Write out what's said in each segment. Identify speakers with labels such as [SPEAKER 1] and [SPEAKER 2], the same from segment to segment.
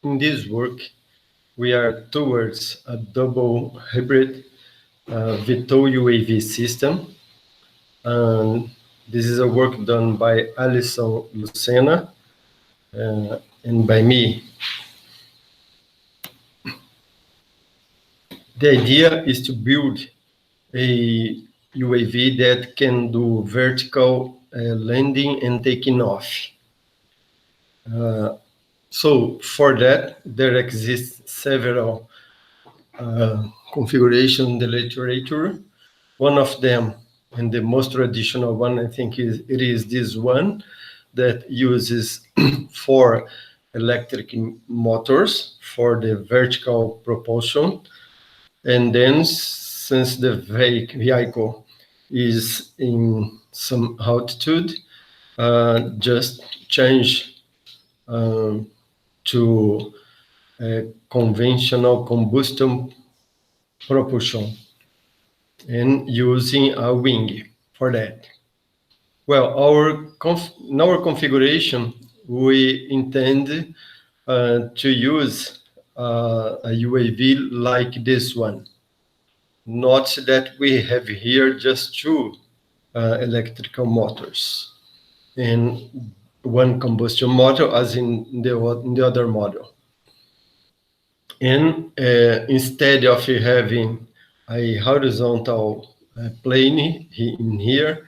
[SPEAKER 1] in this work, we are towards a double hybrid VTOL UAV system. And this is a work done by Alison Lucena and by me. The idea is to build a UAV that can do vertical landing and taking off. So for that, there exists several configurations in the literature. One of them, and the most traditional one, I think it is this one that uses 4 electric motors for the vertical propulsion. And then since the vehicle is in some altitude, just change to conventional combustion propulsion and using a wing for that. Well, in our configuration, we intend to use a UAV like this one. Not that we have here just 2 electrical motors and 1 combustion motor as in the other model. And instead of having a horizontal plane in here,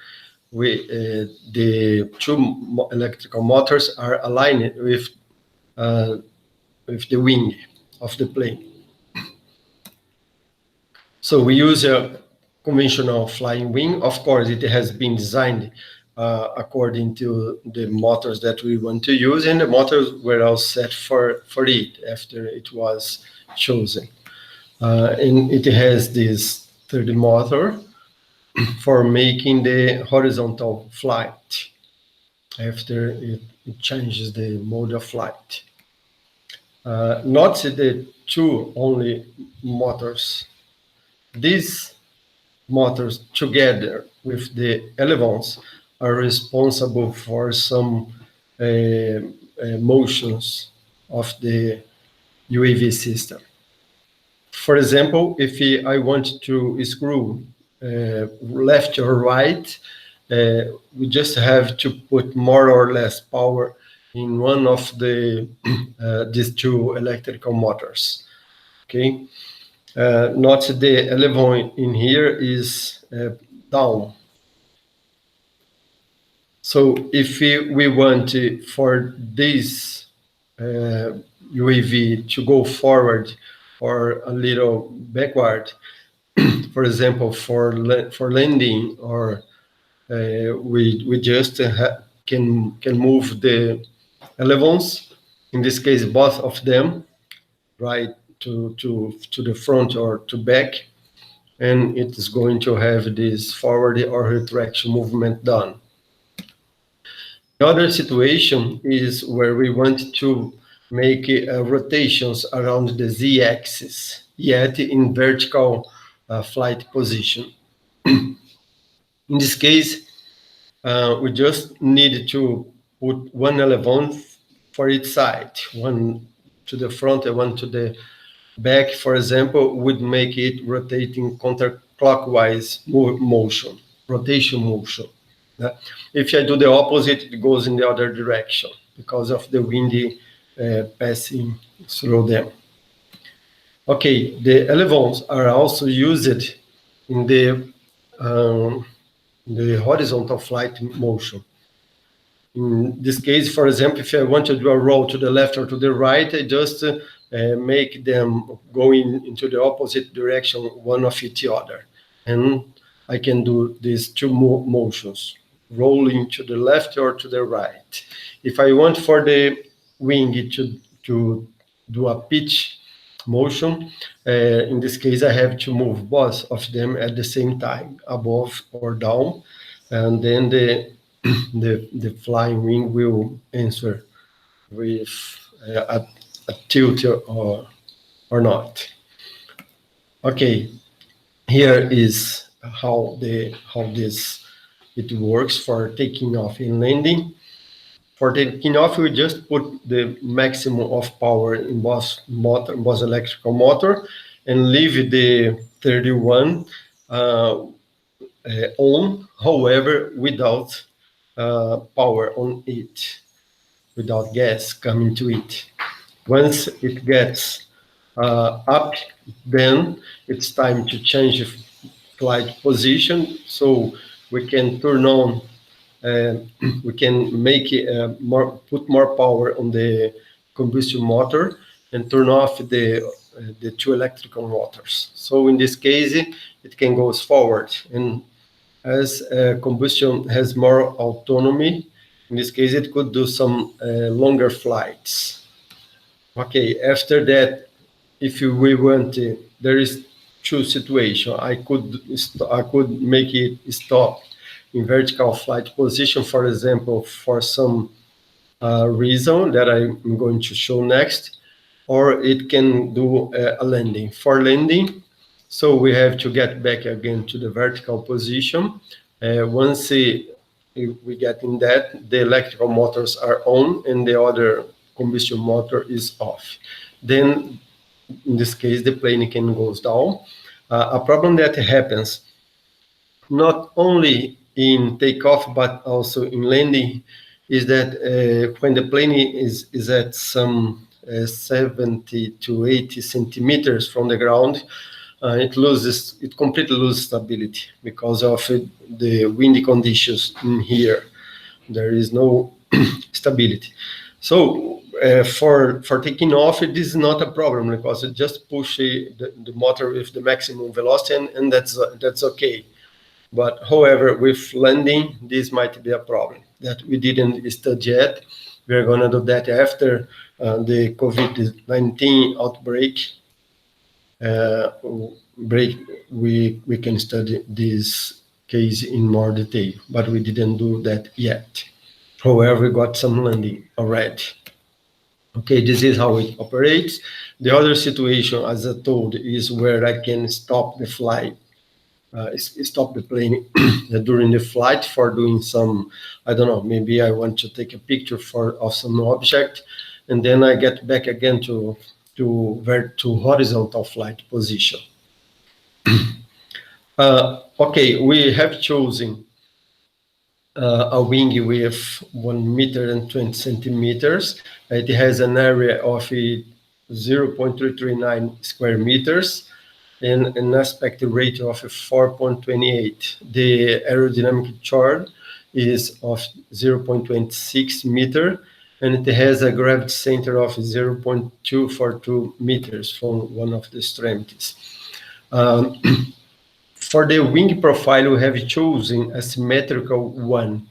[SPEAKER 1] the 2 electrical motors are aligned with the wing of the plane. So we use a conventional flying wing. Of course, it has been designed according to the motors that we want to use, and the motors were all set for it after it was chosen. And it has this third motor for making the horizontal flight after it changes the mode of flight. Not the 2 only motors. These motors together with the elevons are responsible for some motions of the UAV system. For example, if I want to screw left or right, we just have to put more or less power in one of the these 2 electrical motors. Okay, note the elevon in here is down. So if we want for this UAV to go forward or a little backward, for example, for landing, or we just can move the elevons, in this case both of them, right to the front or to back, and it is going to have this forward or retraction movement done. The other situation is where we want to make rotations around the z-axis, yet in vertical flight position. In this case, we just need to put 1 elevon for each side, 1 to the front and 1 to the back, for example, would make it rotating counterclockwise motion, rotation motion. If I do the opposite, it goes in the other direction because of the windy passing through them. Okay, the elevons are also used in the horizontal flight motion. In this case, for example, if I want to do a roll to the left or to the right, I just make them going into the opposite direction, one of each other. And I can do these 2 motions, rolling to the left or to the right. If I want for the wing to do a pitch motion, in this case, I have to move both of them at the same time, above or down, and then the flying wing will answer with a tilt or not. Okay, here is how it works for taking off and landing. For taking off, we just put the maximum of power in both electrical motor, and leave the 31 on, however, without power on it, without gas coming to it. Once it gets up, then it's time to change the flight position, so we can turn on, we can make it, put more power on the combustion motor and turn off the two electrical motors. So in this case, it can go forward, and as combustion has more autonomy, in this case, it could do some longer flights. Okay, after that, if we want, there is two situations. I could make it stop in vertical flight position, for example, for some reason that I'm going to show next, or it can do a landing. For landing, so we have to get back again to the vertical position. Once we get in that, the electrical motors are on and the other combustion motor is off. Then, in this case, the plane can goes down. A problem that happens not only in takeoff but also in landing is that when the plane is at some 70 to 80 centimeters from the ground, it completely loses stability because of the windy conditions in here. There is no stability. So for taking off, it is not a problem because it just pushes the motor with the maximum velocity, and that's okay. But however, with landing, this might be a problem that we didn't study yet. We're going to do that after the COVID-19 outbreak. We can study this case in more detail, but we didn't do that yet. However, we got some landing already. Okay, this is how it operates. The other situation, as I told, is where I can stop the flight, stop the plane during the flight for doing some, I don't know, maybe I want to take a picture of some object, and then I get back again to horizontal flight position. Okay, we have chosen a wing with 1 meter and 20 centimeters. It has an area of 0.339 square meters and an aspect ratio of 4.28. The aerodynamic chord is of 0.26 meter, and it has a gravity center of 0.242 meters from one of the extremities. For the wing profile, we have chosen a symmetrical one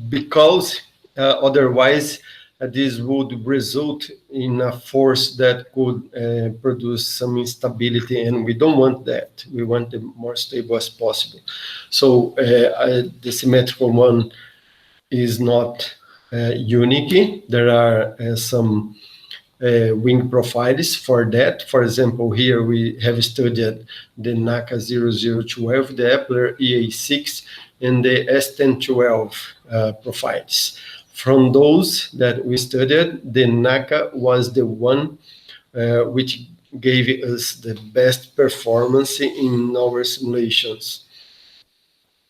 [SPEAKER 1] because otherwise this would result in a force that could produce some instability, and we don't want that. We want it more stable as possible. So the symmetrical one is not unique. There are some wing profiles for that. For example, here we have studied the NACA 0012, the Epler EA6, and the S1012 profiles. From those that we studied, the NACA was the one which gave us the best performance in our simulations.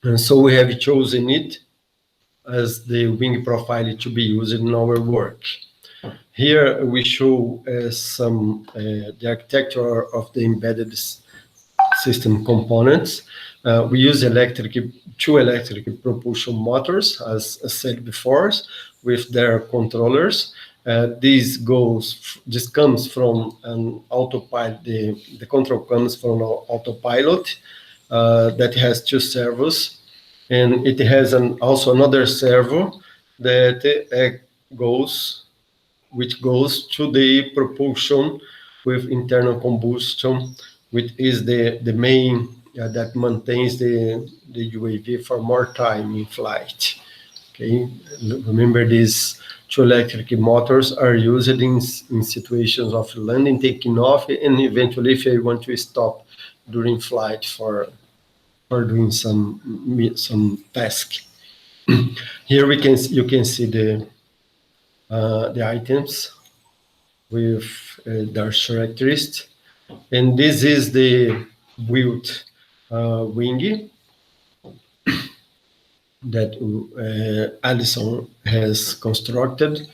[SPEAKER 1] And so we have chosen it as the wing profile to be used in our work. Here we show the architecture of the embedded system components. We use two electric propulsion motors, as I said before, with their controllers. This comes from an autopilot. The control comes from an autopilot that has two servos, and it has also another servo that which goes to the propulsion with internal combustion, which is the main that maintains the UAV for more time in flight. Okay, remember these two electric motors are used in situations of landing, taking off, and eventually if you want to stop during flight for doing some task. Here you can see the items with their characteristics. And this is the built wing that Allison has constructed.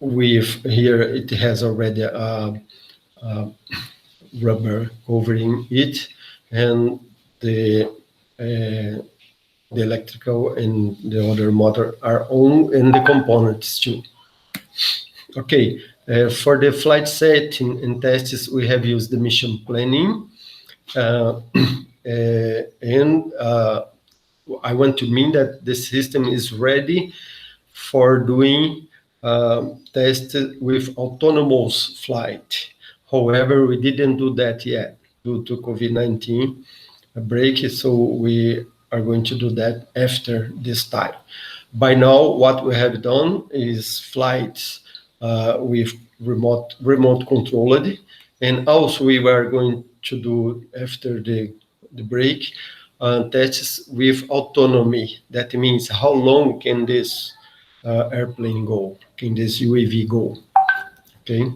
[SPEAKER 1] With here, it has already a rubber covering it, and the electrical and the other motor are on, and the components too. Okay, for the flight setting and tests, we have used the mission planning, and I want to mean that the system is ready for doing tests with autonomous flight. However, we didn't do that yet due to COVID-19 break, so we are going to do that after this time. By now, what we have done is flights with remote controlled, and also we were going to do after the break tests with autonomy. That means how long can this airplane go? Can this UAV go? Okay.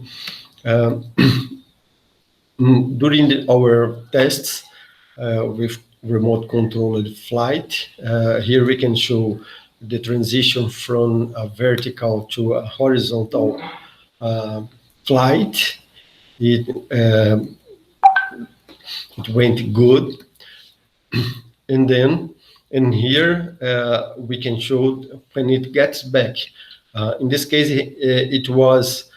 [SPEAKER 1] During our tests with remote controlled flight, here we can show the transition from a vertical to a horizontal flight. It went good. And then in here, we can show when it gets back. In this case, it was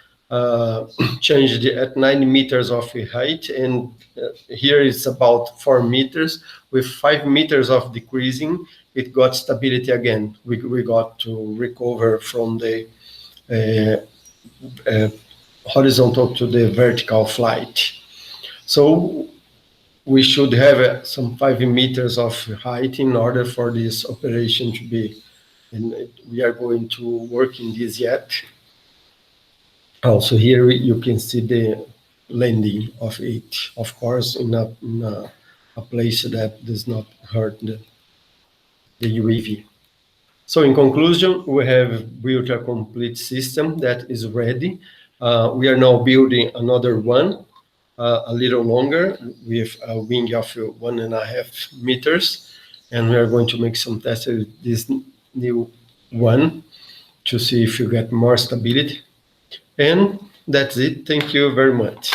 [SPEAKER 1] changed at 9 meters of height, and here it's about 4 meters. With 5 meters of decreasing, it got stability again. We got to recover from the horizontal to the vertical flight. So we should have some 5 meters of height in order for this operation to be, and we are going to work in this yet. Also here you can see the landing of it, of course, in a place that does not hurt the UAV. So in conclusion, we have built a complete system that is ready. We are now building another one, a little longer, with a wing of 1.5 meters, and we are going to make some tests with this new one to see if you get more stability. And that's it. Thank you very much.